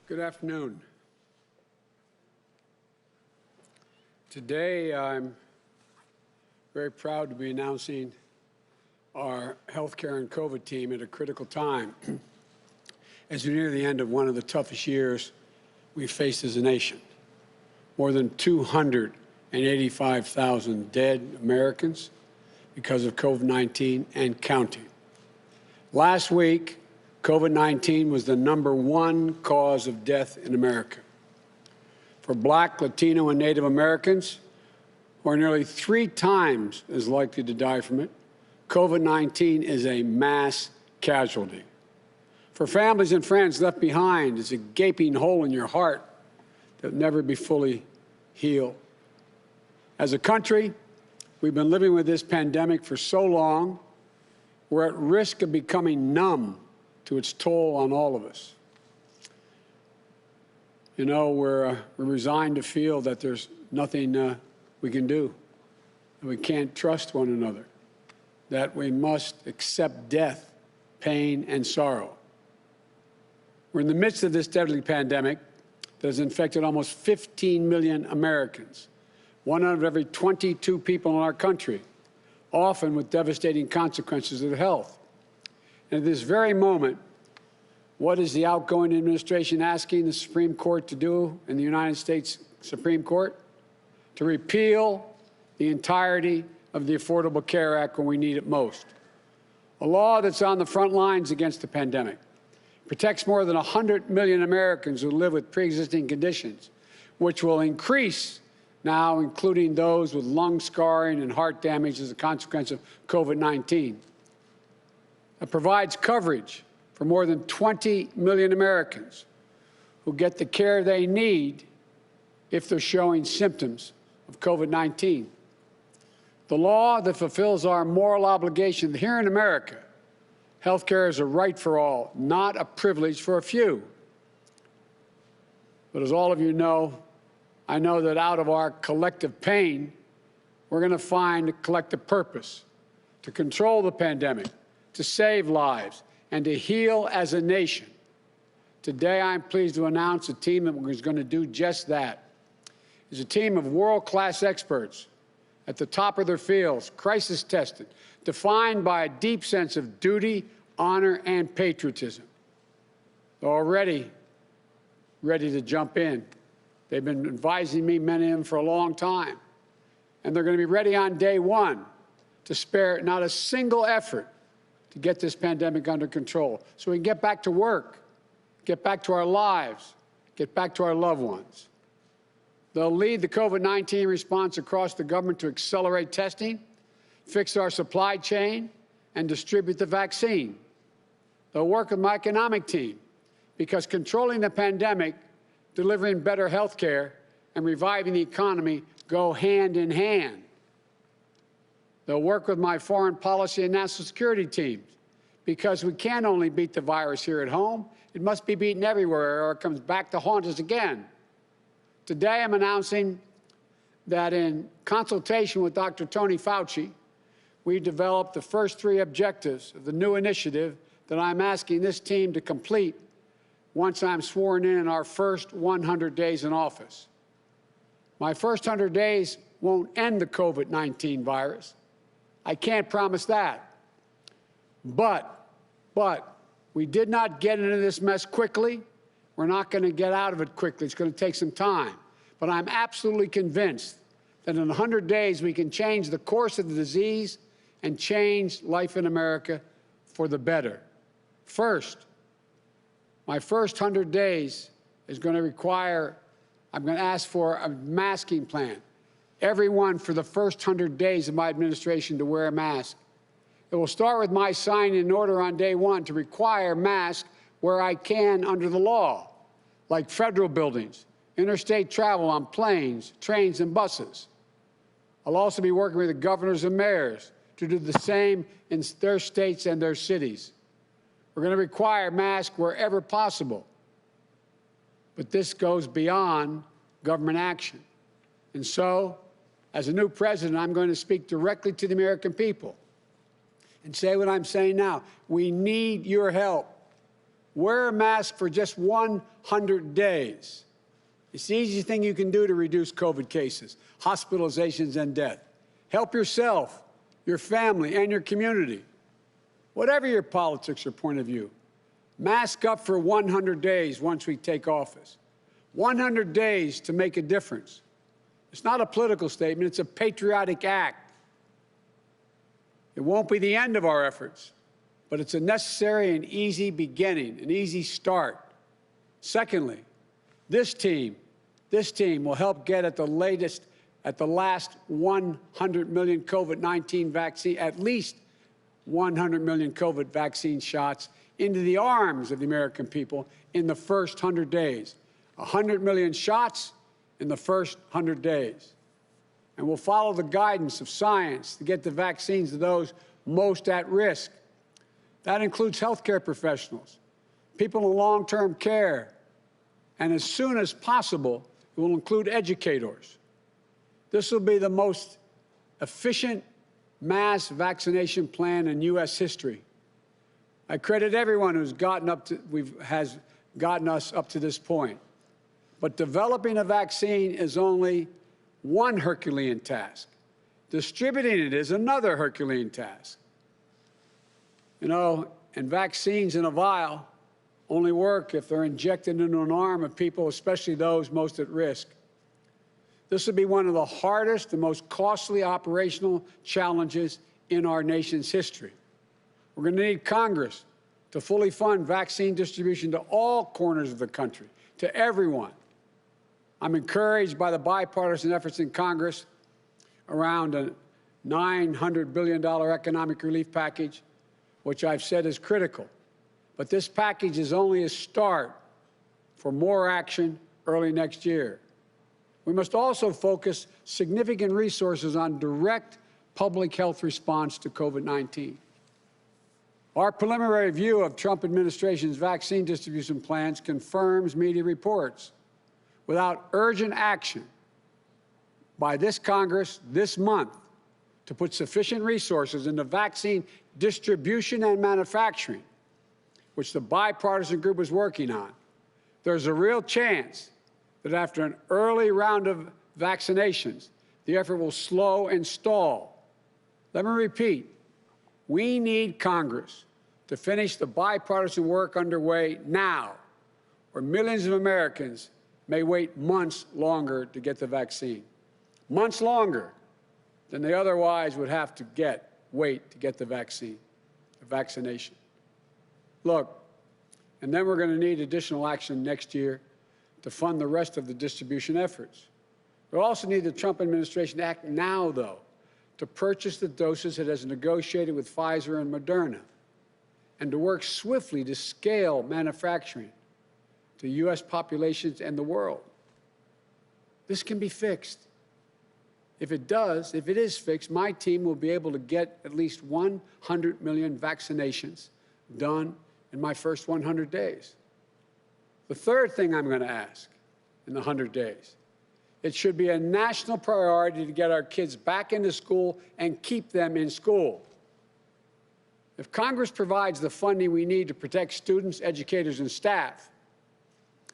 Good afternoon. Today, I'm very proud to be announcing our healthcare and COVID team at a critical time as we near the end of one of the toughest years we've faced as a nation. More than 285,000 dead Americans because of COVID-19 and counting. Last week, COVID-19 was the #1 cause of death in America. For Black, Latino, and Native Americans, who are nearly 3 times as likely to die from it, COVID-19 is a mass casualty. For families and friends left behind, it's a gaping hole in your heart that will never be fully healed. As a country, we've been living with this pandemic for so long, we're at risk of becoming numb to its toll on all of us. You know, we're resigned to feel that there's nothing we can do, that we can't trust one another, that we must accept death, pain, and sorrow. We're in the midst of this deadly pandemic that has infected almost 15 million Americans, 1 out of every 22 people in our country, often with devastating consequences to their health. And at this very moment, what is the outgoing administration asking the Supreme Court to do in the United States Supreme Court? To repeal the entirety of the Affordable Care Act when we need it most. A law that's on the front lines against the pandemic. Protects more than 100 million Americans who live with pre-existing conditions, which will increase now, including those with lung scarring and heart damage as a consequence of COVID-19. It provides coverage for more than 20 million Americans who get the care they need if they're showing symptoms of COVID-19. The law that fulfills our moral obligation here in America, health care is a right for all, not a privilege for a few. But as all of you know, I know that out of our collective pain, we're going to find a collective purpose to control the pandemic, to save lives, and to heal as a nation. Today, I'm pleased to announce a team that is going to do just that. It's a team of world-class experts at the top of their fields, crisis-tested, defined by a deep sense of duty, honor, and patriotism. They're already ready to jump in. They've been advising me, many of them, for a long time. And they're going to be ready on day one to spare not a single effort to get this pandemic under control so we can get back to work, get back to our lives, get back to our loved ones. They'll lead the COVID-19 response across the government to accelerate testing, fix our supply chain, and distribute the vaccine. They'll work with my economic team because controlling the pandemic, delivering better health care, and reviving the economy go hand in hand. They'll work with my foreign policy and national security teams because we can't only beat the virus here at home, it must be beaten everywhere or it comes back to haunt us again. Today, I'm announcing that in consultation with Dr. Tony Fauci, we developed the first 3 objectives of the new initiative that I'm asking this team to complete once I'm sworn in our first 100 days in office. My first 100 days won't end the COVID-19 virus. I can't promise that. But we did not get into this mess quickly. We're not going to get out of it quickly. It's going to take some time. But I'm absolutely convinced that in 100 days we can change the course of the disease and change life in America for the better. First, my first 100 days is going to require, I'm going to ask for a masking plan. Everyone for the first 100 days of my administration to wear a mask. It will start with my signing an order on day 1 to require masks where I can under the law, like federal buildings, interstate travel on planes, trains, and buses. I'll also be working with the governors and mayors to do the same in their states and their cities. We're going to require masks wherever possible. But this goes beyond government action. And so, as a new president, I'm going to speak directly to the American people and say what I'm saying now. We need your help. Wear a mask for just 100 days. It's the easiest thing you can do to reduce COVID cases, hospitalizations, and death. Help yourself, your family, and your community. Whatever your politics or point of view, mask up for 100 days once we take office. 100 days to make a difference. It's not a political statement, it's a patriotic act. It won't be the end of our efforts, but it's a necessary and easy beginning, an easy start. Secondly, this team will help get at the last 100 million COVID-19 vaccine, at least 100 million COVID vaccine shots into the arms of the American people in the first 100 days. 100 million shots in the first 100 days. And we'll follow the guidance of science to get the vaccines to those most at risk. That includes healthcare professionals, people in long-term care, and as soon as possible, it will include educators. This will be the most efficient mass vaccination plan in U.S. history. I credit everyone who's has gotten us up to this point. But developing a vaccine is only one Herculean task. Distributing it is another Herculean task. You know, and vaccines in a vial only work if they're injected into an arm of people, especially those most at risk. This will be one of the hardest and most costly operational challenges in our nation's history. We're going to need Congress to fully fund vaccine distribution to all corners of the country, to everyone. I'm encouraged by the bipartisan efforts in Congress around a $900 billion economic relief package, which I've said is critical. But this package is only a start for more action early next year. We must also focus significant resources on direct public health response to COVID-19. Our preliminary review of Trump administration's vaccine distribution plans confirms media reports. Without urgent action by this Congress this month to put sufficient resources into vaccine distribution and manufacturing, which the bipartisan group is working on, there's a real chance that after an early round of vaccinations, the effort will slow and stall. Let me repeat, we need Congress to finish the bipartisan work underway now, or millions of Americans may wait months longer to get the vaccine. Months longer than they otherwise would have to wait to get the vaccine, the vaccination. Look, and then we're going to need additional action next year to fund the rest of the distribution efforts. We'll also need the Trump administration to act now, though, to purchase the doses it has negotiated with Pfizer and Moderna, and to work swiftly to scale manufacturing to U.S. populations and the world. This can be fixed. If it is fixed, my team will be able to get at least 100 million vaccinations done in my first 100 days. The third thing I'm going to ask in the 100 days, it should be a national priority to get our kids back into school and keep them in school. If Congress provides the funding we need to protect students, educators, and staff,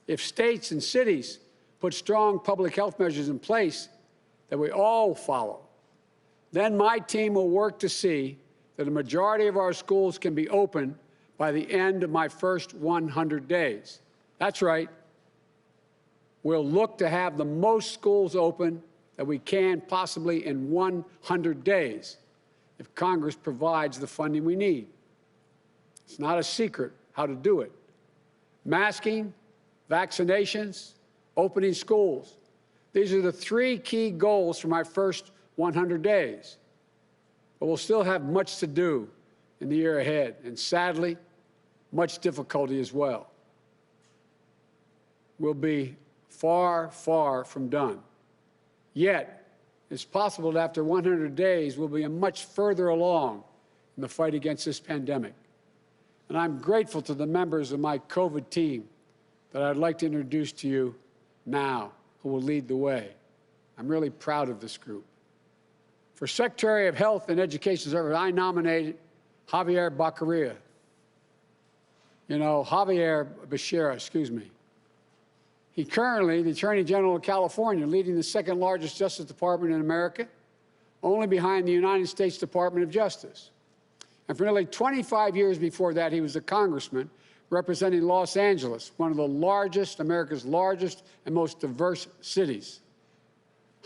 if states and cities put strong public health measures in place that we all follow, then my team will work to see that a majority of our schools can be open by the end of my first 100 days. That's right. We'll look to have the most schools open that we can possibly in 100 days if Congress provides the funding we need. It's not a secret how to do it. Masking, vaccinations, opening schools. These are the three key goals for my first 100 days. But we'll still have much to do in the year ahead, and sadly, much difficulty as well. We'll be far, far from done. Yet, it's possible that after 100 days, we'll be much further along in the fight against this pandemic. And I'm grateful to the members of my COVID team that I'd like to introduce to you now, who will lead the way. I'm really proud of this group. For Secretary of Health and Education Service, I nominated Xavier Becerra. Xavier Becerra, excuse me. He currently, the Attorney General of California, leading the second largest Justice Department in America, only behind the United States Department of Justice. And for nearly 25 years before that, he was a congressman representing Los Angeles, one of the largest, America's largest and most diverse cities.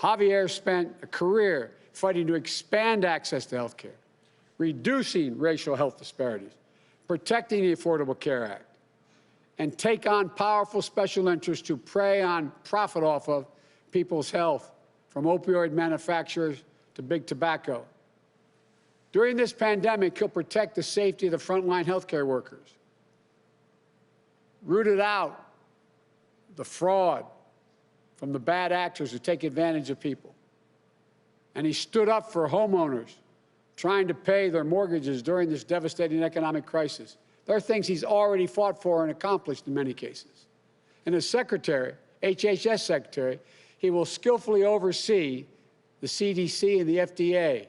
Xavier spent a career fighting to expand access to health care, reducing racial health disparities, protecting the Affordable Care Act, and take on powerful special interests to prey on profit off of people's health, from opioid manufacturers to big tobacco. During this pandemic, he'll protect the safety of the frontline healthcare workers, rooted out the fraud from the bad actors who take advantage of people. And he stood up for homeowners trying to pay their mortgages during this devastating economic crisis. There are things he's already fought for and accomplished in many cases. And as secretary, HHS secretary, he will skillfully oversee the CDC and the FDA,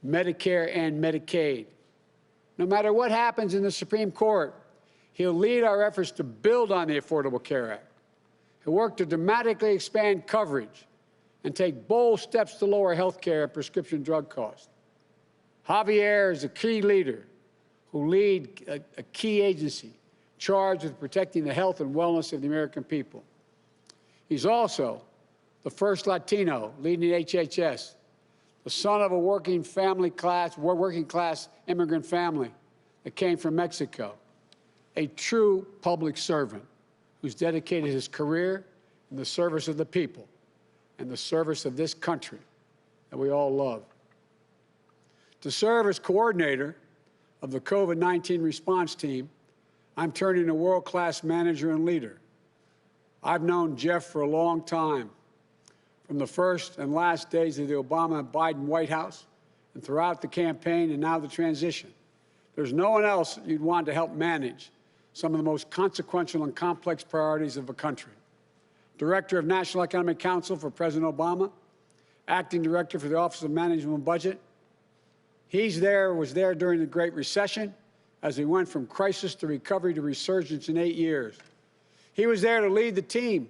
Medicare and Medicaid. No matter what happens in the Supreme Court, he'll lead our efforts to build on the Affordable Care Act. He'll work to dramatically expand coverage and take bold steps to lower health care and prescription drug costs. Xavier is a key leader who leads a key agency charged with protecting the health and wellness of the American people. He's also the first Latino leading HHS, the son of a working class immigrant family that came from Mexico, a true public servant who's dedicated his career in the service of the people and the service of this country that we all love. To serve as coordinator of the COVID-19 response team, I'm turning a world-class manager and leader. I've known Jeff for a long time, from the first and last days of the Obama-Biden White House and throughout the campaign and now the transition. There's no one else you'd want to help manage some of the most consequential and complex priorities of a country. Director of National Economic Council for President Obama, Acting Director for the Office of Management and Budget. Was there during the Great Recession as we went from crisis to recovery to resurgence in 8 years. He was there to lead the team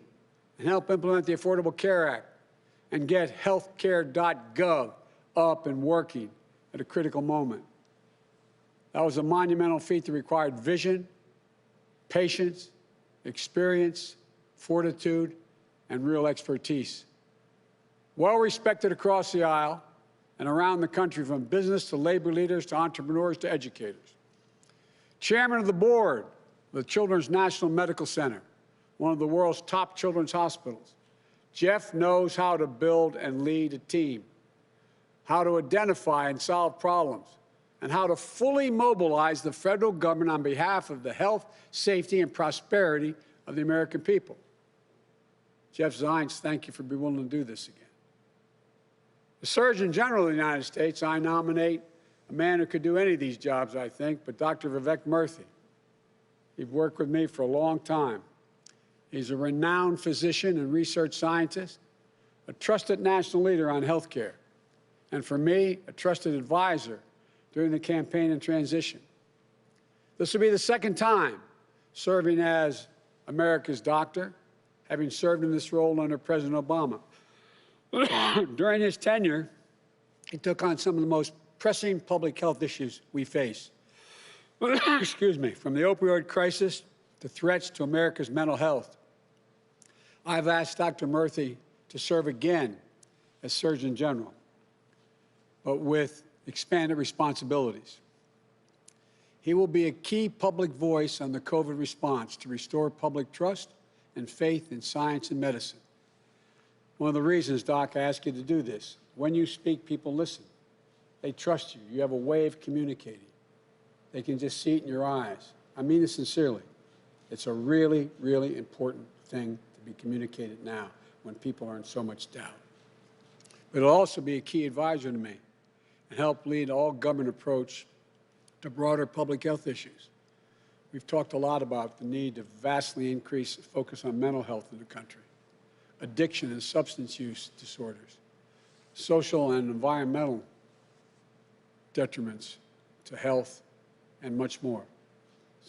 and help implement the Affordable Care Act and get healthcare.gov up and working at a critical moment. That was a monumental feat that required vision, patience, experience, fortitude, and real expertise. Well respected across the aisle and around the country, from business to labor leaders to entrepreneurs to educators. Chairman of the board of the Children's National Medical Center, one of the world's top children's hospitals. Jeff knows how to build and lead a team, how to identify and solve problems, and how to fully mobilize the federal government on behalf of the health, safety, and prosperity of the American people. Jeff Zients, thank you for being willing to do this again. The Surgeon General of the United States, I nominate a man who could do any of these jobs, I think, but Dr. Vivek Murthy. He's worked with me for a long time. He's a renowned physician and research scientist, a trusted national leader on health care, and for me, a trusted advisor during the campaign and transition. This will be the second time serving as America's doctor, having served in this role under President Obama. During his tenure, he took on some of the most pressing public health issues we face. Excuse me, from the opioid crisis to threats to America's mental health. I've asked Dr. Murthy to serve again as Surgeon General, but with expanded responsibilities. He will be a key public voice on the COVID response to restore public trust and faith in science and medicine. One of the reasons, Doc, I ask you to do this, when you speak, people listen. They trust you. You have a way of communicating. They can just see it in your eyes. I mean this sincerely. It's a really, really important thing to be communicated now when people are in so much doubt. But it'll also be a key advisor to me and help lead all government approach to broader public health issues. We've talked a lot about the need to vastly increase focus on mental health in the country, addiction and substance use disorders, social and environmental detriments to health, and much more.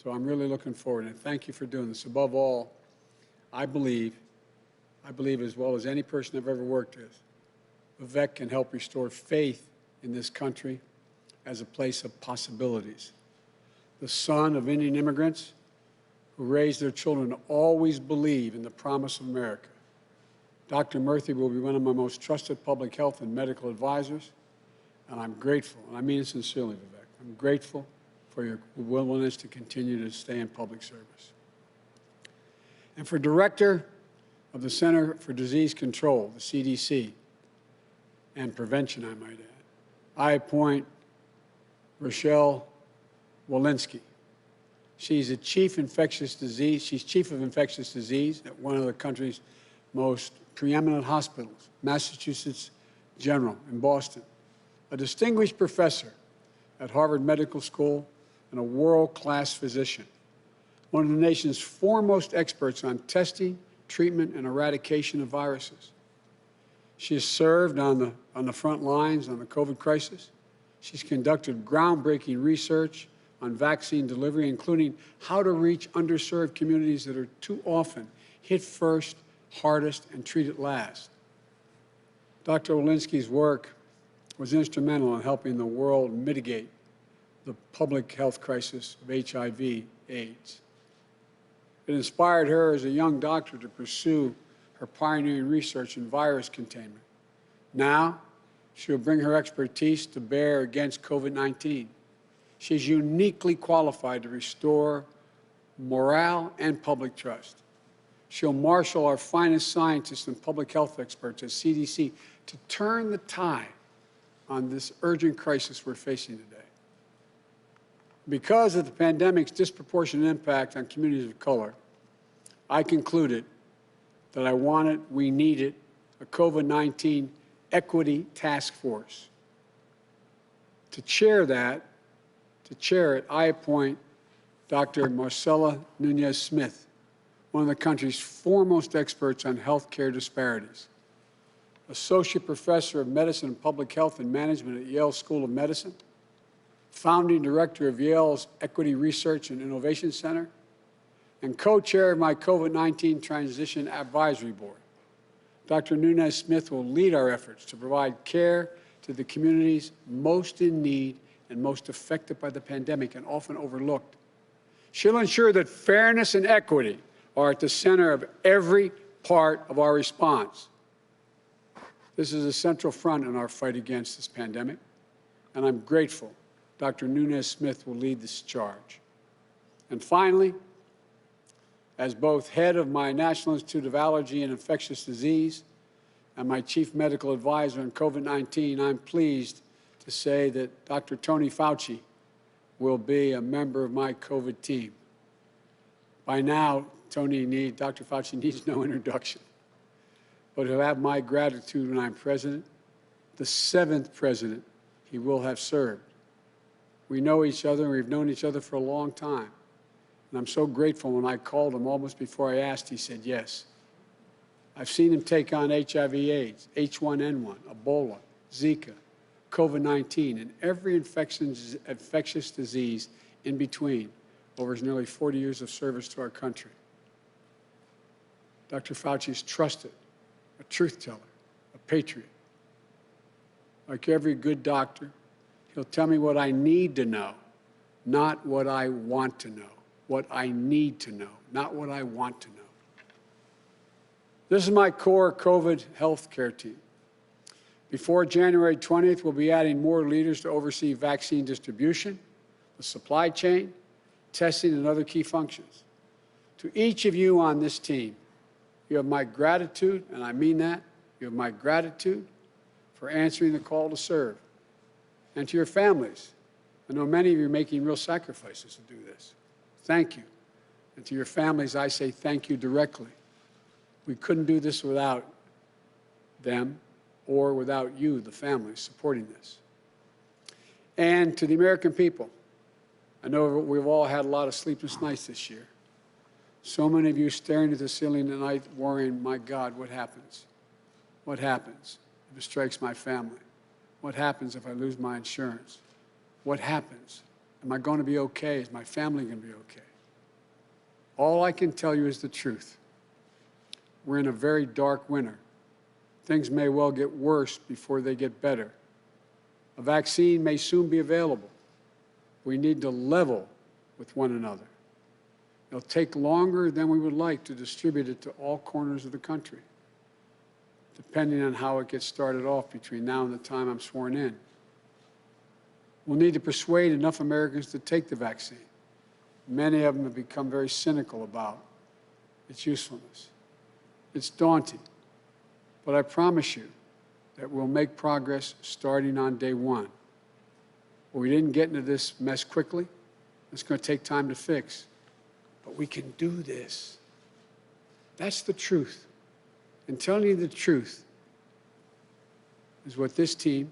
So I'm really looking forward, and thank you for doing this. Above all, I believe as well as any person I've ever worked with, Vivek can help restore faith in this country as a place of possibilities. The son of Indian immigrants who raised their children to always believe in the promise of America. Dr. Murthy will be one of my most trusted public health and medical advisors, and I'm grateful, and I mean it sincerely, Vivek, I'm grateful for your willingness to continue to stay in public service. And for Director of the Center for Disease Control, the CDC, and Prevention, I might add, I appoint Rochelle Walensky. She's chief of infectious disease at one of the country's most preeminent hospitals, Massachusetts General in Boston, a distinguished professor at Harvard Medical School, and a world-class physician, one of the nation's foremost experts on testing, treatment, and eradication of viruses. She has served on the front lines on the COVID crisis. She's conducted groundbreaking research on vaccine delivery, including how to reach underserved communities that are too often hit first, hardest, and treated last. Dr. Walensky's work was instrumental in helping the world mitigate the public health crisis of HIV/AIDS. It inspired her as a young doctor to pursue her pioneering research in virus containment. Now, she will bring her expertise to bear against COVID-19. She's uniquely qualified to restore morale and public trust. She'll marshal our finest scientists and public health experts at CDC to turn the tide on this urgent crisis we're facing today. Because of the pandemic's disproportionate impact on communities of color, I concluded that we needed a COVID-19 equity task force. To chair it, I appoint Dr. Marcela Nunez-Smith, one of the country's foremost experts on healthcare disparities, Associate Professor of Medicine and Public Health and Management at Yale School of Medicine, Founding Director of Yale's Equity Research and Innovation Center, and co-chair of my COVID-19 Transition Advisory Board. Dr. Nunez-Smith will lead our efforts to provide care to the communities most in need and most affected by the pandemic and often overlooked. She'll ensure that fairness and equity are at the center of every part of our response. This is a central front in our fight against this pandemic, and I'm grateful Dr. Nunez-Smith will lead this charge. And finally, as both head of my National Institute of Allergy and Infectious Disease and my chief medical advisor on COVID-19, I'm pleased to say that Dr. Tony Fauci will be a member of my COVID team. By now, Dr. Fauci needs no introduction, but he'll have my gratitude when I'm president, the 7th president he will have served. We know each other, and we've known each other for a long time. And I'm so grateful when I called him almost before I asked, he said yes. I've seen him take on HIV/AIDS, H1N1, Ebola, Zika, COVID-19, and every infectious disease in between over his nearly 40 years of service to our country. Dr. Fauci is trusted, a truth teller, a patriot. Like every good doctor, he'll tell me what I need to know, not what I want to know. What I need to know, not what I want to know. This is my core COVID healthcare team. Before January 20th, we'll be adding more leaders to oversee vaccine distribution, the supply chain, testing, and other key functions. To each of you on this team, you have my gratitude, and I mean that. You have my gratitude for answering the call to serve. And to your families, I know many of you are making real sacrifices to do this. Thank you. And to your families, I say thank you directly. We couldn't do this without them or without you, the families, supporting this. And to the American people, I know we've all had a lot of sleepless nights this year. So many of you staring at the ceiling at night worrying, my God, what happens? What happens if it strikes my family? What happens if I lose my insurance? What happens? Am I going to be okay? Is my family going to be okay? All I can tell you is the truth. We're in a very dark winter. Things may well get worse before they get better. A vaccine may soon be available. We need to level with one another. It'll take longer than we would like to distribute it to all corners of the country, depending on how it gets started off between now and the time I'm sworn in. We'll need to persuade enough Americans to take the vaccine. Many of them have become very cynical about its usefulness. It's daunting, but I promise you that we'll make progress starting on day one. But we didn't get into this mess quickly. It's going to take time to fix. But we can do this. That's the truth. And telling you the truth is what this team,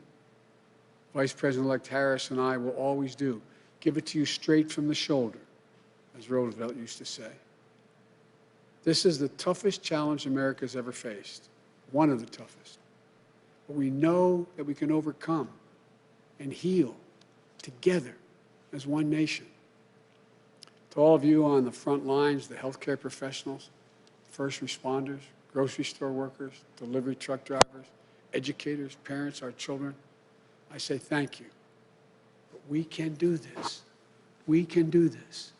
Vice President-elect Harris and I, will always do. Give it to you straight from the shoulder, as Roosevelt used to say. This is the toughest challenge America's ever faced, one of the toughest. But we know that we can overcome and heal together as one nation. To all of you on the front lines, the healthcare professionals, first responders, grocery store workers, delivery truck drivers, educators, parents, our children, I say thank you. But we can do this. We can do this.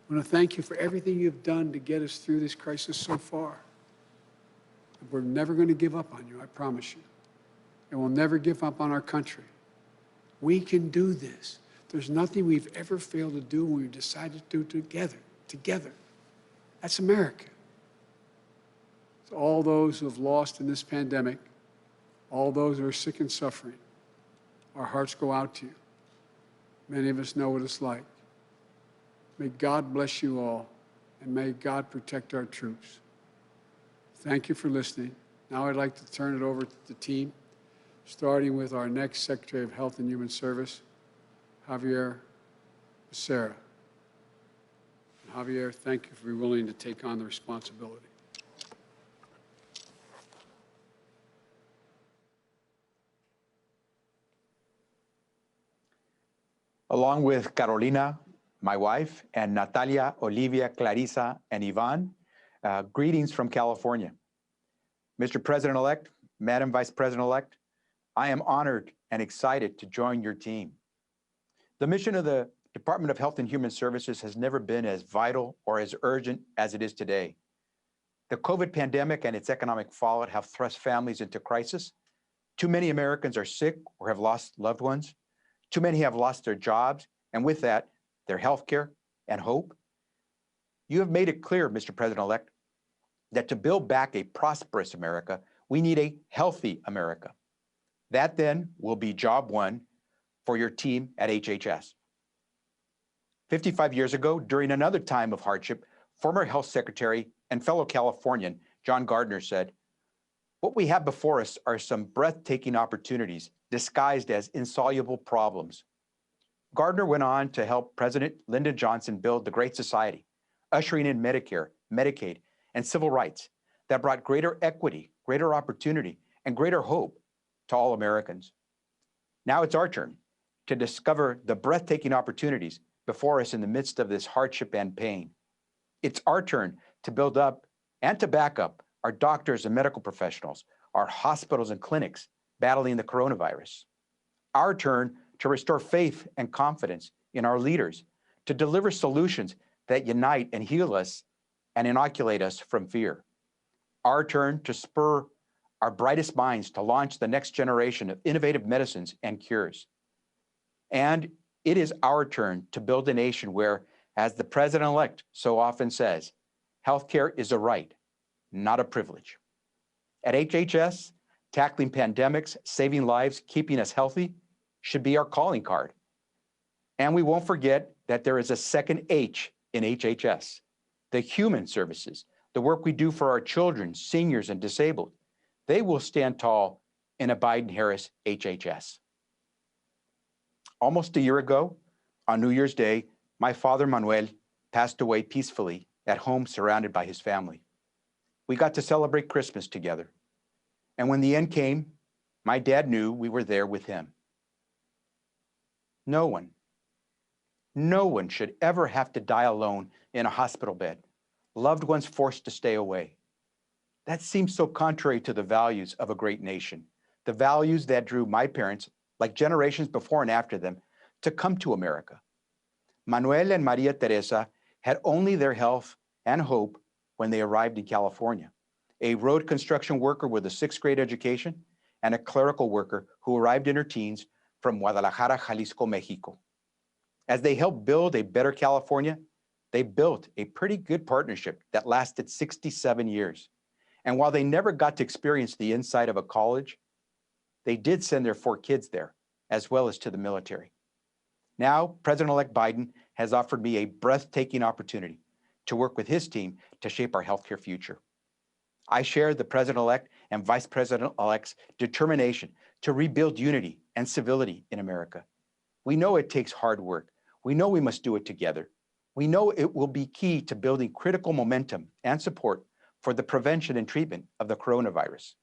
I want to thank you for everything you've done to get us through this crisis so far. We're never going to give up on you, I promise you. And we'll never give up on our country. We can do this. There's nothing we've ever failed to do when we've decided to do it together. That's America. To all those who have lost in this pandemic, all those who are sick and suffering, our hearts go out to you. Many of us know what it's like. May God bless you all, and may God protect our troops. Thank you for listening. Now I'd like to turn it over to the team, starting with our next Secretary of Health and Human Service, Xavier Becerra. Javier, thank you for being willing to take on the responsibility. Along with Carolina, my wife, and Natalia, Olivia, Clarissa, and Ivan, greetings from California. Mr. President-elect, Madam Vice President-elect, I am honored and excited to join your team. The mission of the Department of Health and Human Services has never been as vital or as urgent as it is today. The COVID pandemic and its economic fallout have thrust families into crisis. Too many Americans are sick or have lost loved ones. Too many have lost their jobs, and with that, their health care and hope. You have made it clear, Mr. President-elect, that to build back a prosperous America, we need a healthy America. That then will be job one for your team at HHS. 55 years ago, during another time of hardship, former Health Secretary and fellow Californian John Gardner said, "What we have before us are some breathtaking opportunities disguised as insoluble problems." Gardner went on to help President Lyndon Johnson build the Great Society, ushering in Medicare, Medicaid, and civil rights that brought greater equity, greater opportunity, and greater hope to all Americans. Now it's our turn to discover the breathtaking opportunities before us in the midst of this hardship and pain. It's our turn to build up and to back up our doctors and medical professionals, our hospitals and clinics battling the coronavirus. Our turn to restore faith and confidence in our leaders, to deliver solutions that unite and heal us and inoculate us from fear. Our turn to spur our brightest minds to launch the next generation of innovative medicines and cures. And it is our turn to build a nation where, as the President-elect so often says, healthcare is a right, not a privilege. At HHS, tackling pandemics, saving lives, keeping us healthy should be our calling card. And we won't forget that there is a second H in HHS, the human services, the work we do for our children, seniors, and disabled. They will stand tall in a Biden-Harris HHS. Almost a year ago, on New Year's Day, my father, Manuel, passed away peacefully at home surrounded by his family. We got to celebrate Christmas together. And when the end came, my dad knew we were there with him. No one should ever have to die alone in a hospital bed loved ones forced to stay away. That seems so contrary to the values of a great nation, the values that drew my parents, like generations before and after them, to come to America. Manuel and Maria Teresa had only their health and hope when they arrived in California. A road construction worker with a sixth grade education and a clerical worker who arrived in her teens from Guadalajara, Jalisco, Mexico. As they helped build a better California, they built a pretty good partnership that lasted 67 years. And while they never got to experience the inside of a college, they did send their 4 kids there, as well as to the military. Now, President-elect Biden has offered me a breathtaking opportunity to work with his team to shape our healthcare future. I share the President-elect and Vice President-elect's determination to rebuild unity and civility in America. We know it takes hard work. We know we must do it together. We know it will be key to building critical momentum and support for the prevention and treatment of the coronavirus.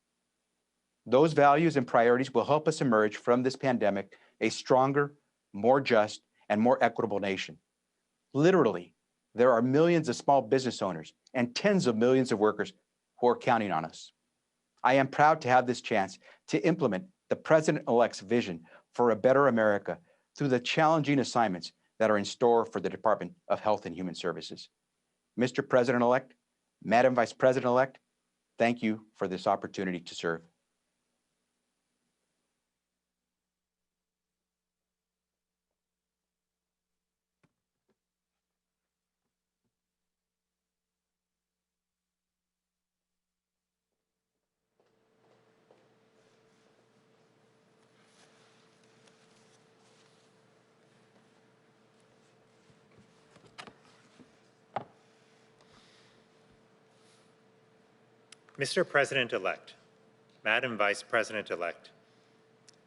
Those values and priorities will help us emerge from this pandemic a stronger, more just, and more equitable nation. Literally, there are millions of small business owners and tens of millions of workers who are counting on us. I am proud to have this chance to implement the President-elect's vision for a better America through the challenging assignments that are in store for the Department of Health and Human Services. Mr. President-elect, Madam Vice President-elect, thank you for this opportunity to serve. Mr. President-elect, Madam Vice President-elect,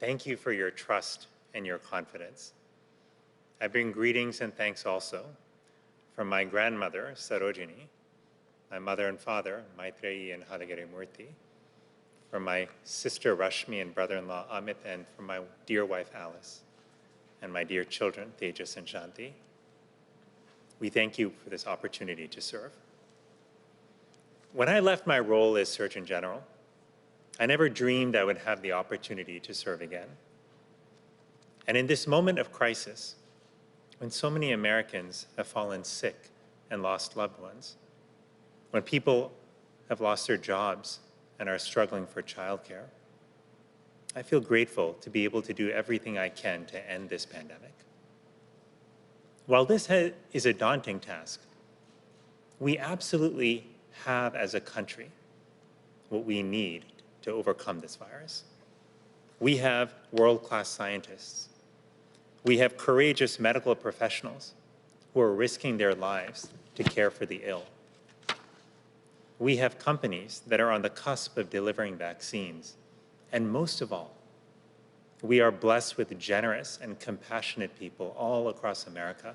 thank you for your trust and your confidence. I bring greetings and thanks also from my grandmother, Sarojini, my mother and father, Maitreyi and Halagiri Murthy, from my sister Rashmi and brother-in-law Amit, and from my dear wife Alice, and my dear children, Tejas and Shanti. We thank you for this opportunity to serve. When I left my role as Surgeon General, I never dreamed I would have the opportunity to serve again. And in this moment of crisis, when so many Americans have fallen sick and lost loved ones, when people have lost their jobs and are struggling for childcare, I feel grateful to be able to do everything I can to end this pandemic. While this is a daunting task, we absolutely have as a country what we need to overcome this virus. We have world-class scientists. We have courageous medical professionals who are risking their lives to care for the ill. We have companies that are on the cusp of delivering vaccines. And most of all, we are blessed with generous and compassionate people all across America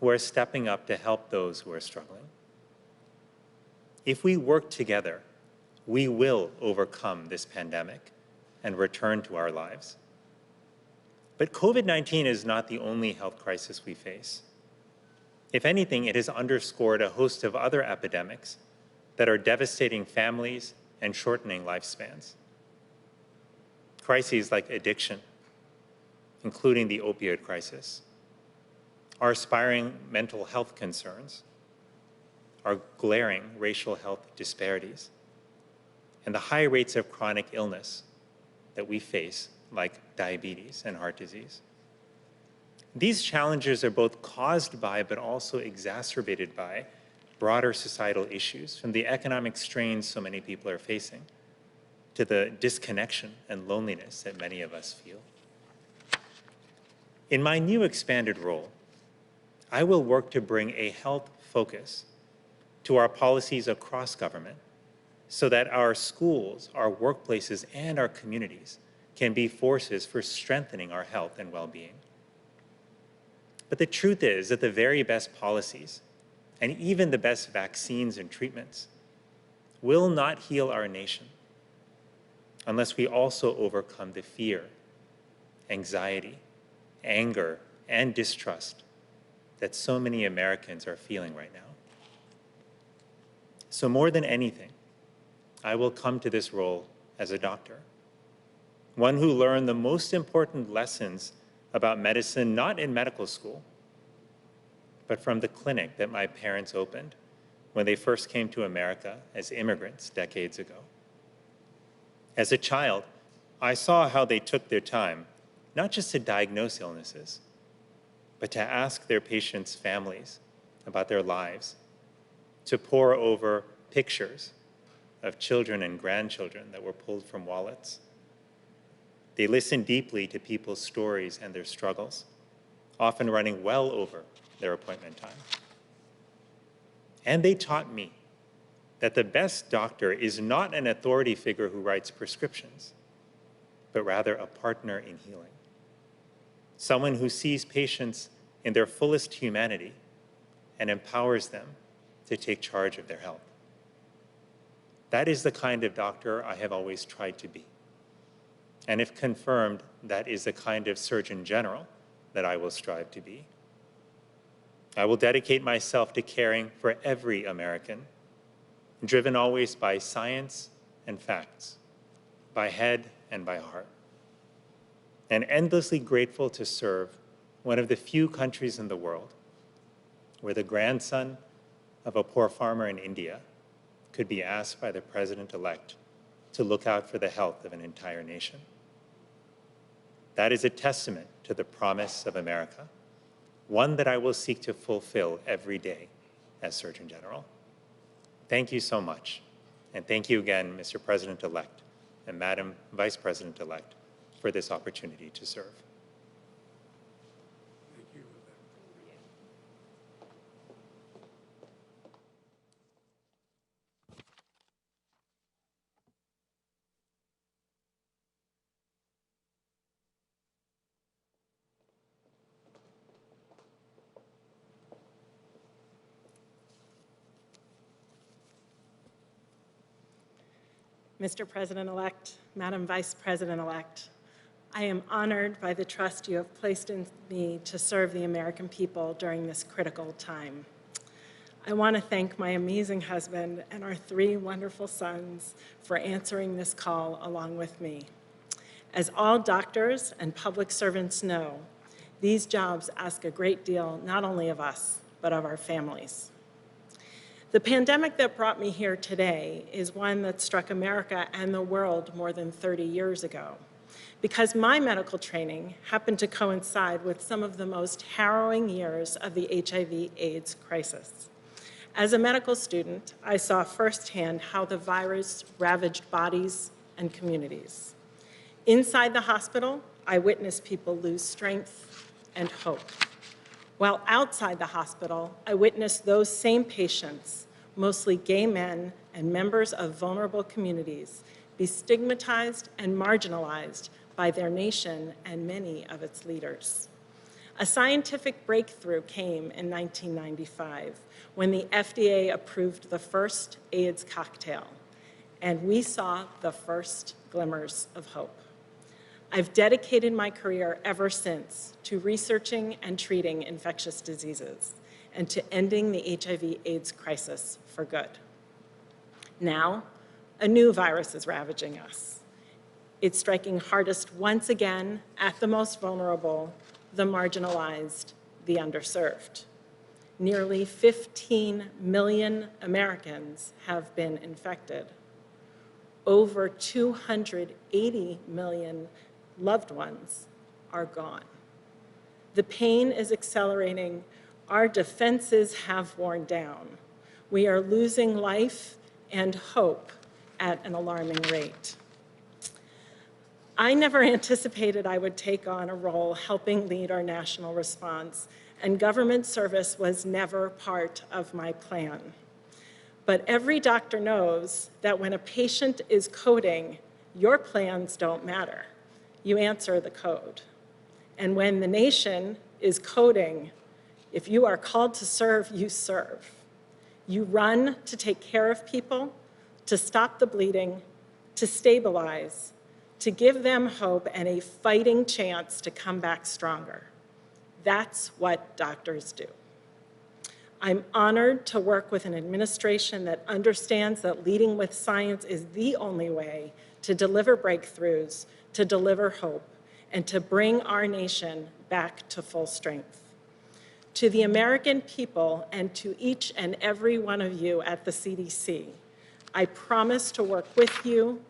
who are stepping up to help those who are struggling. If we work together, we will overcome this pandemic and return to our lives. But COVID-19 is not the only health crisis we face. If anything, it has underscored a host of other epidemics that are devastating families and shortening lifespans. Crises like addiction, including the opioid crisis, our aspiring mental health concerns, our glaring racial health disparities, and the high rates of chronic illness that we face, like diabetes and heart disease. These challenges are both caused by, but also exacerbated by, broader societal issues, from the economic strains so many people are facing, to the disconnection and loneliness that many of us feel. In my new expanded role, I will work to bring a health focus to our policies across government so that our schools, our workplaces, and our communities can be forces for strengthening our health and well-being. But the truth is that the very best policies, and even the best vaccines and treatments, will not heal our nation unless we also overcome the fear, anxiety, anger, and distrust that so many Americans are feeling right now. So more than anything, I will come to this role as a doctor, one who learned the most important lessons about medicine not in medical school, but from the clinic that my parents opened when they first came to America as immigrants decades ago. As a child, I saw how they took their time, not just to diagnose illnesses, but to ask their patients' families about their lives, to pore over pictures of children and grandchildren that were pulled from wallets. They listened deeply to people's stories and their struggles, often running well over their appointment time. And they taught me that the best doctor is not an authority figure who writes prescriptions, but rather a partner in healing. Someone who sees patients in their fullest humanity and empowers them to take charge of their health. That is the kind of doctor I have always tried to be. And if confirmed, that is the kind of Surgeon General that I will strive to be. I will dedicate myself to caring for every American, driven always by science and facts, by head and by heart, and endlessly grateful to serve one of the few countries in the world where the grandson of a poor farmer in India could be asked by the president-elect to look out for the health of an entire nation. That is a testament to the promise of America, one that I will seek to fulfill every day as Surgeon General. Thank you so much. And thank you again, Mr. President-elect and Madam Vice President-elect, for this opportunity to serve. Mr. President-elect, Madam Vice President-elect, I am honored by the trust you have placed in me to serve the American people during this critical time. I want to thank my amazing husband and our 3 wonderful sons for answering this call along with me. As all doctors and public servants know, these jobs ask a great deal not only of us, but of our families. The pandemic that brought me here today is one that struck America and the world more than 30 years ago, because my medical training happened to coincide with some of the most harrowing years of the HIV/AIDS crisis. As a medical student, I saw firsthand how the virus ravaged bodies and communities. Inside the hospital, I witnessed people lose strength and hope. While outside the hospital, I witnessed those same patients, mostly gay men and members of vulnerable communities, be stigmatized and marginalized by their nation and many of its leaders. A scientific breakthrough came in 1995 when the FDA approved the first AIDS cocktail, and we saw the first glimmers of hope. I've dedicated my career ever since to researching and treating infectious diseases and to ending the HIV/AIDS crisis for good. Now, a new virus is ravaging us. It's striking hardest once again at the most vulnerable, the marginalized, the underserved. Nearly 15 million Americans have been infected. Over 280 million loved ones are gone. The pain is accelerating. Our defenses have worn down. We are losing life and hope at an alarming rate. I never anticipated I would take on a role helping lead our national response, and government service was never part of my plan. But every doctor knows that when a patient is coding, your plans don't matter. You answer the code. And when the nation is coding, if you are called to serve, you serve. You run to take care of people, to stop the bleeding, to stabilize, to give them hope and a fighting chance to come back stronger. That's what doctors do. I'm honored to work with an administration that understands that leading with science is the only way to deliver breakthroughs, to deliver hope, and to bring our nation back to full strength. To the American people and to each and every one of you at the CDC, I promise to work with you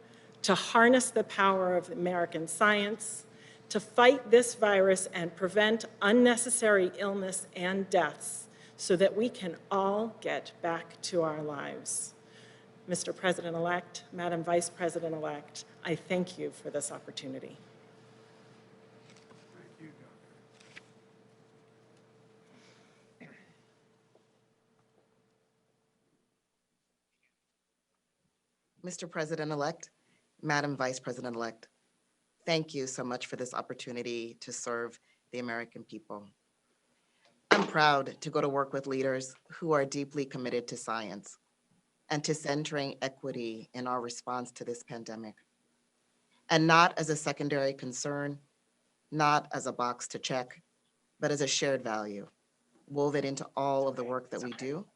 to harness the power of American science, to fight this virus and prevent unnecessary illness and deaths so that we can all get back to our lives. Mr. President-elect, Madam Vice President-elect, I thank you for this opportunity. Mr. President-elect, Madam Vice President-elect, thank you so much for this opportunity to serve the American people. I'm proud to go to work with leaders who are deeply committed to science and to centering equity in our response to this pandemic. And not as a secondary concern, not as a box to check, but as a shared value, woven into all of the work that we do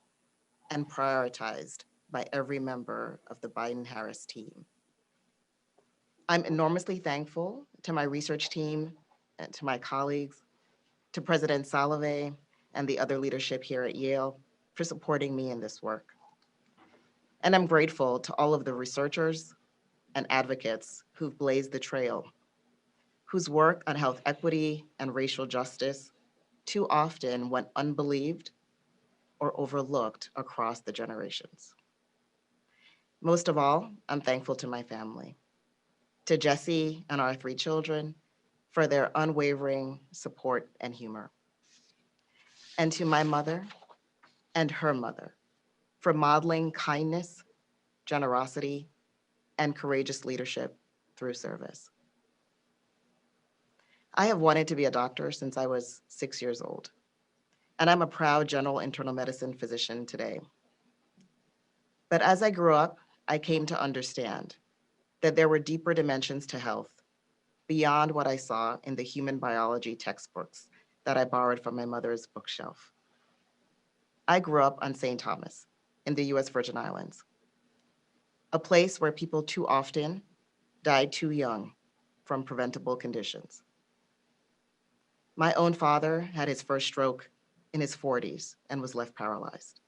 and prioritized by every member of the Biden-Harris team. I'm enormously thankful to my research team and to my colleagues, to President Salovey and the other leadership here at Yale for supporting me in this work. And I'm grateful to all of the researchers and advocates who've blazed the trail, whose work on health equity and racial justice too often went unbelieved or overlooked across the generations. Most of all, I'm thankful to my family, to Jesse and our 3 children for their unwavering support and humor, and to my mother and her mother for modeling kindness, generosity, and courageous leadership through service. I have wanted to be a doctor since I was 6 years old, and I'm a proud general internal medicine physician today. But as I grew up, I came to understand that there were deeper dimensions to health beyond what I saw in the human biology textbooks that I borrowed from my mother's bookshelf. I grew up on St. Thomas in the US Virgin Islands, a place where people too often died too young from preventable conditions. My own father had his first stroke in his 40s and was left paralyzed.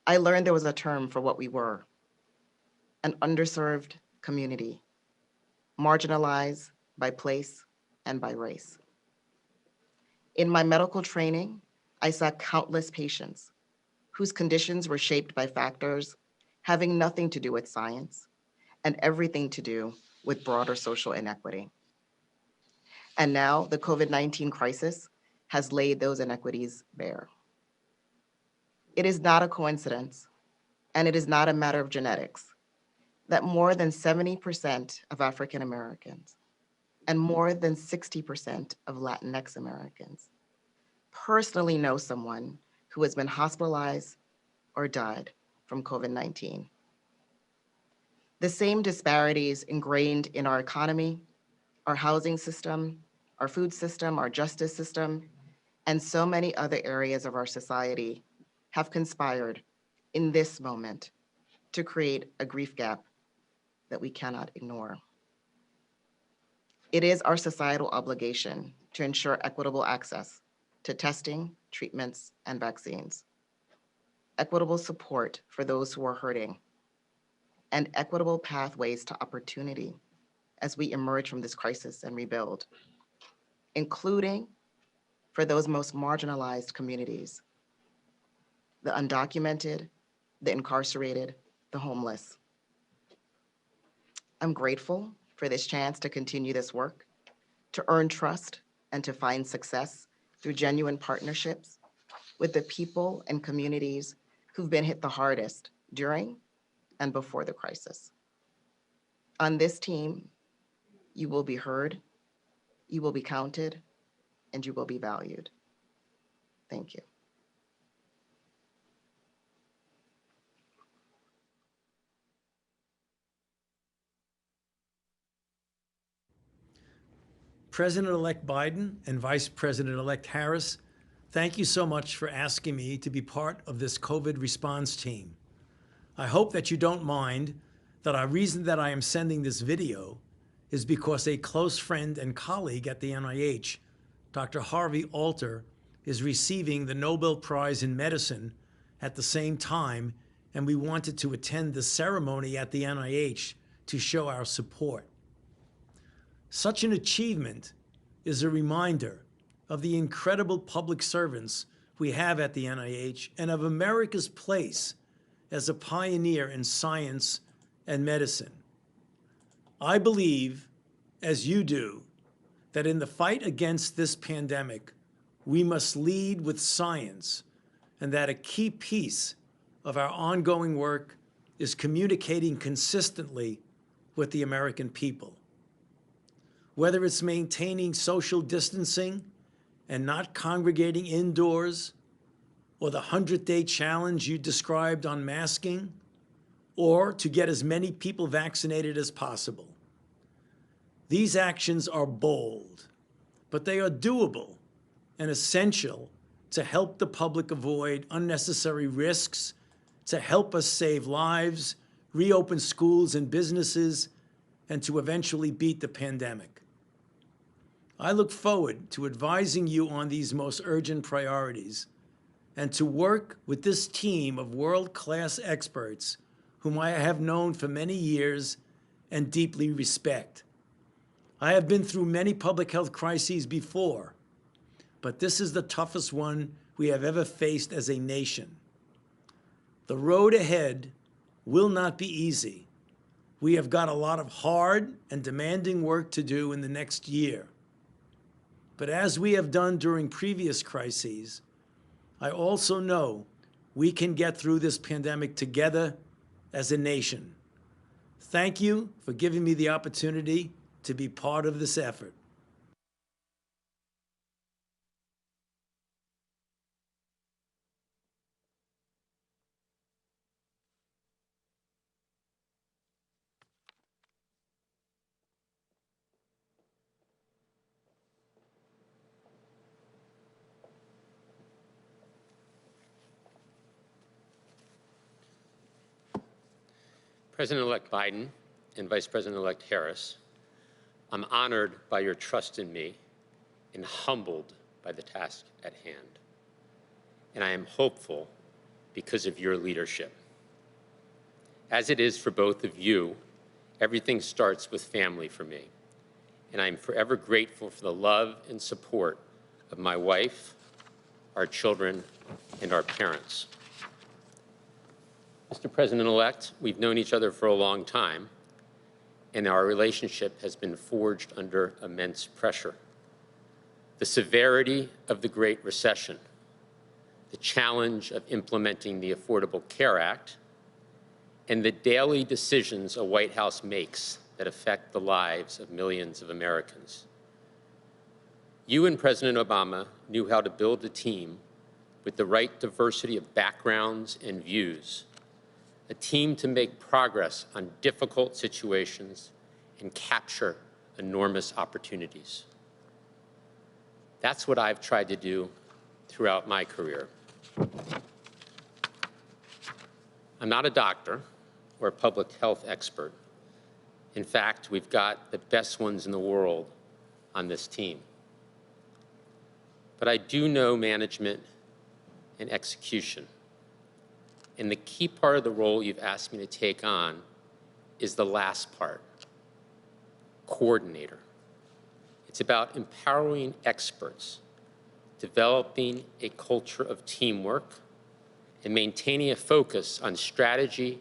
I learned there was a term for what we were, an underserved community, marginalized by place and by race. In my medical training, I saw countless patients whose conditions were shaped by factors having nothing to do with science and everything to do with broader social inequity. And now the COVID-19 crisis has laid those inequities bare. It is not a coincidence, and it is not a matter of genetics, that more than 70% of African Americans and more than 60% of Latinx Americans personally know someone who has been hospitalized or died from COVID-19. The same disparities ingrained in our economy, our housing system, our food system, our justice system, and so many other areas of our society have conspired in this moment to create a grief gap that we cannot ignore. It is our societal obligation to ensure equitable access to testing, treatments, and vaccines, equitable support for those who are hurting, and equitable pathways to opportunity as we emerge from this crisis and rebuild, including for those most marginalized communities, the undocumented, the incarcerated, the homeless. I'm grateful for this chance to continue this work, to earn trust and to find success through genuine partnerships with the people and communities who've been hit the hardest during and before the crisis. On this team, you will be heard, you will be counted, and you will be valued. Thank you. President-elect Biden and Vice President-elect Harris, Thank you so much for asking me to be part of this COVID response team. I hope that you don't mind that the reason that I am sending this video is because a close friend and colleague at the NIH, Dr. Harvey Alter, is receiving the Nobel Prize in Medicine at the same time, and we wanted to attend the ceremony at the NIH to show our support. Such an achievement is a reminder of the incredible public servants we have at the NIH and of America's place as a pioneer in science and medicine. I believe, as you do, that in the fight against this pandemic, we must lead with science, and that a key piece of our ongoing work is communicating consistently with the American people. Whether it's maintaining social distancing and not congregating indoors, or the 100-day challenge you described on masking, or to get as many people vaccinated as possible. These actions are bold, but they are doable and essential to help the public avoid unnecessary risks, to help us save lives, reopen schools and businesses, and to eventually beat the pandemic. I look forward to advising you on these most urgent priorities and to work with this team of world-class experts whom I have known for many years and deeply respect. I have been through many public health crises before, but this is the toughest one we have ever faced as a nation. The road ahead will not be easy. We have got a lot of hard and demanding work to do in the next year. But as we have done during previous crises, I also know we can get through this pandemic together as a nation. Thank you for giving me the opportunity to be part of this effort. President-elect Biden and Vice President-elect Harris, I'm honored by your trust in me and humbled by the task at hand. And I am hopeful because of your leadership. As it is for both of you, everything starts with family for me. And I am forever grateful for the love and support of my wife, our children, and our parents. Mr. President-elect, we've known each other for a long time, and our relationship has been forged under immense pressure. The severity of the Great Recession, the challenge of implementing the Affordable Care Act, and the daily decisions a White House makes that affect the lives of millions of Americans. You and President Obama knew how to build a team with the right diversity of backgrounds and views, a team to make progress on difficult situations and capture enormous opportunities. That's what I've tried to do throughout my career. I'm not a doctor or a public health expert. In fact, we've got the best ones in the world on this team. But I do know management and execution. And the key part of the role you've asked me to take on is the last part, coordinator. It's about empowering experts, developing a culture of teamwork, and maintaining a focus on strategy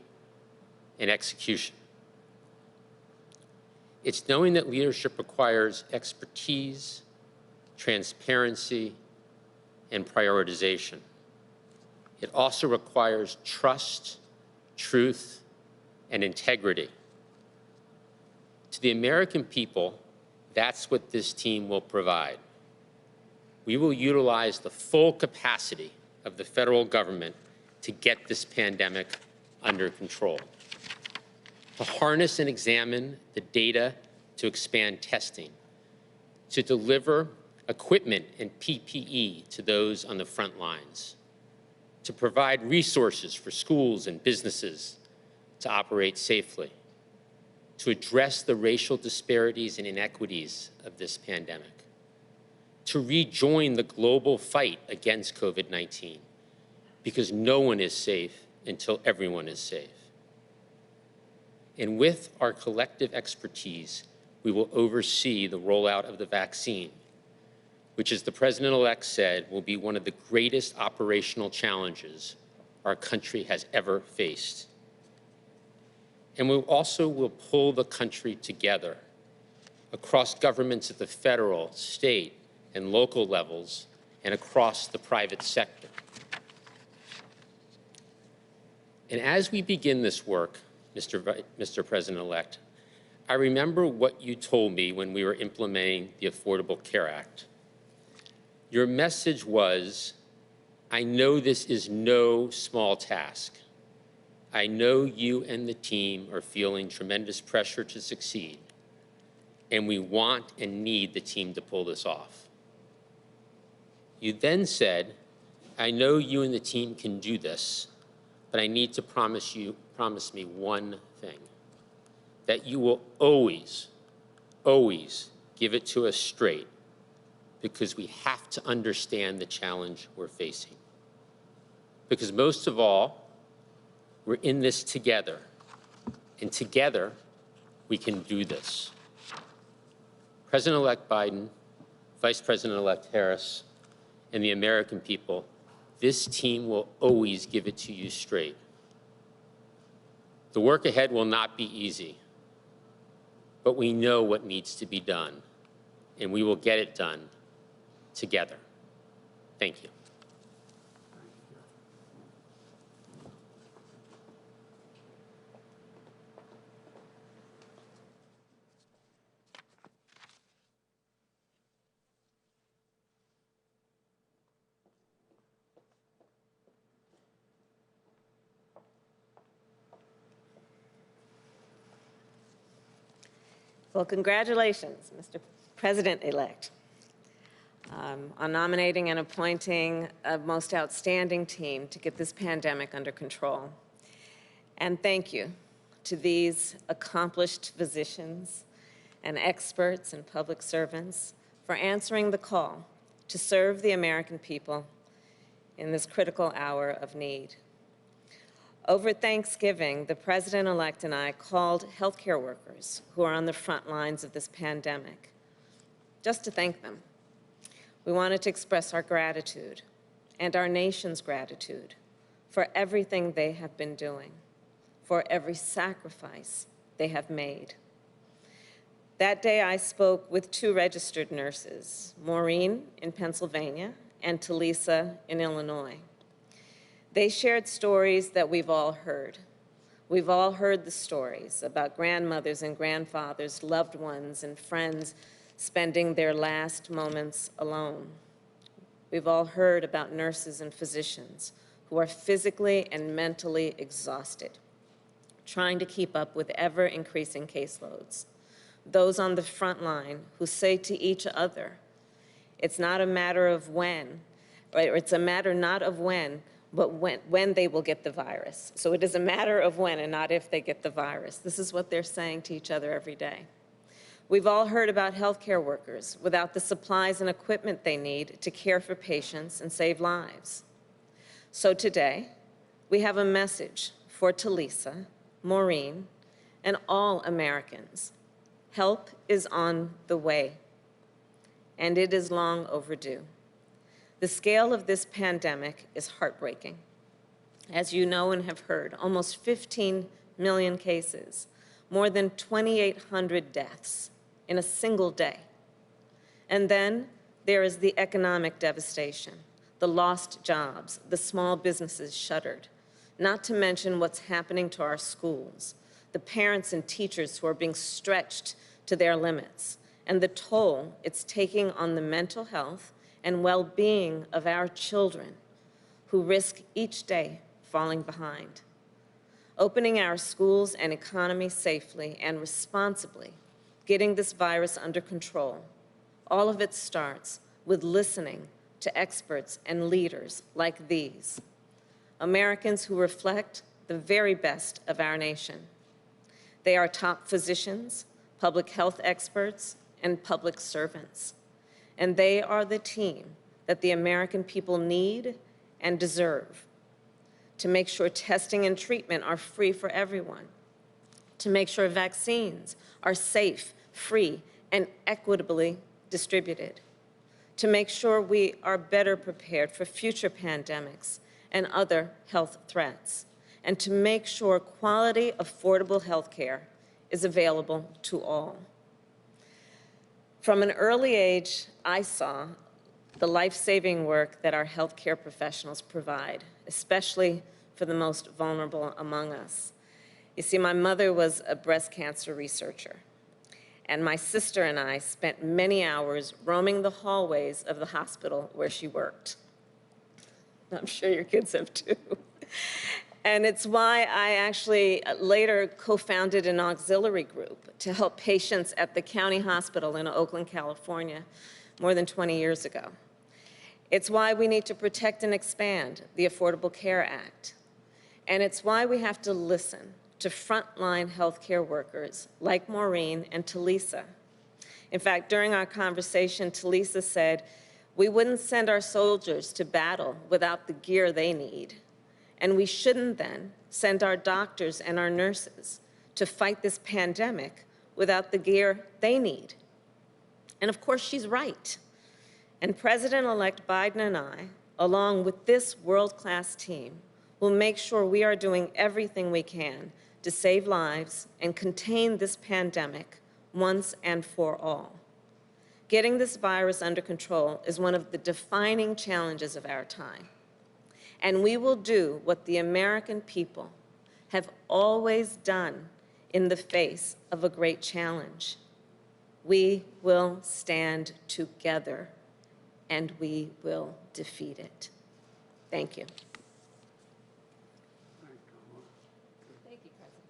and execution. It's knowing that leadership requires expertise, transparency, and prioritization. It also requires trust, truth, and integrity. To the American people, that's what this team will provide. We will utilize the full capacity of the federal government to get this pandemic under control, to harness and examine the data to expand testing, to deliver equipment and PPE to those on the front lines, to provide resources for schools and businesses to operate safely, to address the racial disparities and inequities of this pandemic, to rejoin the global fight against COVID-19, because no one is safe until everyone is safe. And with our collective expertise, we will oversee the rollout of the vaccine, which, as the President-elect said, will be one of the greatest operational challenges our country has ever faced. And we also will pull the country together across governments at the federal, state, and local levels, and across the private sector. And as we begin this work, Mr. President-elect, I remember what you told me when we were implementing the Affordable Care Act. Your message was, I know this is no small task. I know you and the team are feeling tremendous pressure to succeed, and we want and need the team to pull this off. You then said, I know you and the team can do this, but I need to promise me one thing, that you will always, always give it to us straight, because we have to understand the challenge we're facing. Because most of all, we're in this together, and together we can do this. President-elect Biden, Vice President-elect Harris, and the American people, this team will always give it to you straight. The work ahead will not be easy, but we know what needs to be done, and we will get it done together. Thank you. Well, congratulations, Mr. President-elect, on nominating and appointing a most outstanding team to get this pandemic under control. And thank you to these accomplished physicians and experts and public servants for answering the call to serve the American people in this critical hour of need. Over Thanksgiving, the President-elect and I called healthcare workers who are on the front lines of this pandemic, just to thank them. We wanted to express our gratitude and our nation's gratitude for everything they have been doing, for every sacrifice they have made. That day, I spoke with two registered nurses, Maureen in Pennsylvania and Talisa in Illinois. They shared stories that we've all heard. We've all heard the stories about grandmothers and grandfathers, loved ones and friends spending their last moments alone. We've all heard about nurses and physicians who are physically and mentally exhausted, trying to keep up with ever-increasing caseloads. Those on the front line who say to each other, it's not a matter of when, or it's a matter not of when, but when they will get the virus. So it is a matter of when and not if they get the virus. This is what they're saying to each other every day. We've all heard about healthcare workers without the supplies and equipment they need to care for patients and save lives. So today, we have a message for Talisa, Maureen, and all Americans. Help is on the way, and it is long overdue. The scale of this pandemic is heartbreaking. As you know and have heard, almost 15 million cases, more than 2,800 deaths in a single day. And then there is the economic devastation, the lost jobs, the small businesses shuttered, not to mention what's happening to our schools, the parents and teachers who are being stretched to their limits, and the toll it's taking on the mental health and well-being of our children who risk each day falling behind. Opening our schools and economy safely and responsibly, getting this virus under control, all of it starts with listening to experts and leaders like these, Americans who reflect the very best of our nation. They are top physicians, public health experts, and public servants. And they are the team that the American people need and deserve to make sure testing and treatment are free for everyone, to make sure vaccines are safe, free, and equitably distributed, to make sure we are better prepared for future pandemics and other health threats, and to make sure quality, affordable health care is available to all. From an early age, I saw the life-saving work that our healthcare professionals provide, especially for the most vulnerable among us. You see, my mother was a breast cancer researcher, and my sister and I spent many hours roaming the hallways of the hospital where she worked. I'm sure your kids have too. And it's why I actually later co-founded an auxiliary group to help patients at the county hospital in Oakland, California, more than 20 years ago. It's why we need to protect and expand the Affordable Care Act. And it's why we have to listen to frontline healthcare workers like Maureen and Talisa. In fact, during our conversation, Talisa said, we wouldn't send our soldiers to battle without the gear they need. And we shouldn't then send our doctors and our nurses to fight this pandemic without the gear they need. And of course, she's right. And President-elect Biden and I, along with this world-class team, will make sure we are doing everything we can to save lives and contain this pandemic once and for all. Getting this virus under control is one of the defining challenges of our time. And we will do what the American people have always done in the face of a great challenge. We will stand together, and we will defeat it. Thank you. Thank you, President.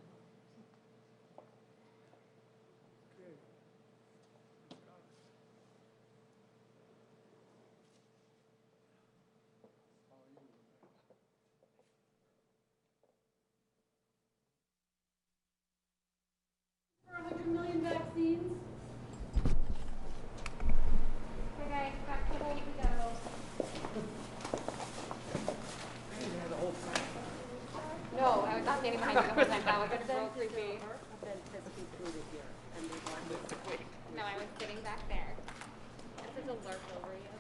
For 100 million vaccines. Okay, back to hold we go. No, I was not standing behind you the whole time. That was so creepy. No, I was sitting back there. This is a lurk over you.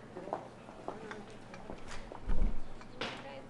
You guys,